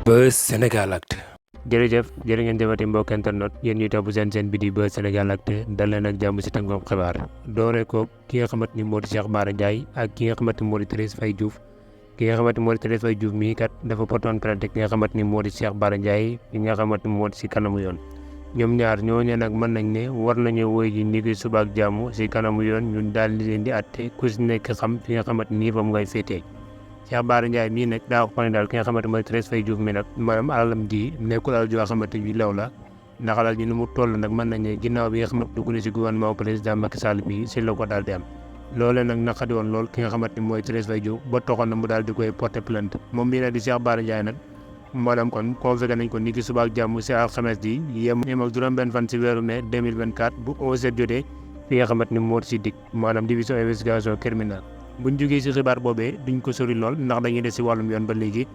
Buzz Sénégalactu. jërëjëf jërë ngeen jëfati mbokk internet yéen ñuy topp seen bi di Buzz Sénégalactu dal leen ak jàmm si tënkoom xibaar doore ko ki nga xamante ni moo di Cheikh Bara Ndiaye ak ki nga xamante ni moo di Thérèse Faye Diouf ki nga xamante ni moo di Thérèse Faye Diouf mii kat dafa portoon plainte ki nga xamante ni moo di Cheikh Bara Ndiaye ki nga xamante ni moo di si kanamu yoon ñoom ñaar ñooñu nag mën nañ ne war nañu woy ji ni ki suba ak jàmm si kanamu yoon ñun daal di leen di atte ku si nekk xam fi nga xamante ni fa mu ngay féetee Cheikh Bara Ndiaye mii nag daa wax ne daal ki nga xamante mooy Thérèse Faye Diouf mi nag maanaam alalam ji nekkul alal joo xamante ni lew la ndax alal ji nu mu toll nag mën nañ ne ginnaaw bi nga xamante dugg na si gouvernement président Macky Sall bi si la ko daal di am loolee nag naqadi woon lool ki nga xamante ni mooy Thérèse Faye Diouf ba toxoon na mu daal di koy porter plainte moom mii nag di Cheikh Bara Ndiaye nag maanaam kon convoqué nañ ko ni ki suba ak jàmm si alxames ji yem ak juróom-benn fan si weeru mai 2024 bu 11h jotee fi nga xamante ni moo si dikk maanaam division investigation criminelle buñ jógee si xibaar boobee duñ ko sori lool ndax dañuy des si wàllum yoon ba léegi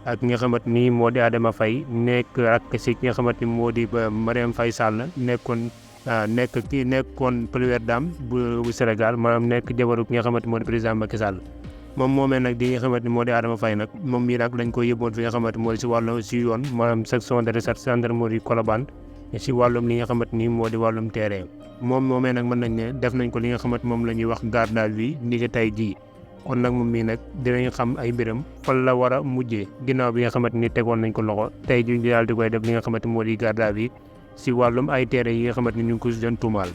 ak nga xamante ni moo di Adama Faye nekk ak si ki nga xamante ni moo di Marième Faye Sall nekkoon première dame bu Sénégal maanaam nekk jabaru ki nga xamante ni moo di président Macky Sall moom moomee nag di nga xamante ni moo di Adama Faye nag moom mii nag dañ ko yëbboon fi nga xamante ni moo di si wàllu si yoon maanaam section de recherche gendarmerie Colobane si wàllum li nga xamante ni moo di wàllum terrain moom moomee nag mën nañ ne def nañ ko li nga xamante moom la ñuy wax garde à vue ni ki tey jii kon nag moom mii nag dinañ xam ay mbiram fan la war a mujjee ginnaaw bi nga xamante ni tegoon nañ ko loxo tey jii daal di koy def li nga xamante moo di garde à vue si wàllum ay terrain yi nga xamante ni ñu ngi ko si doon tuumaal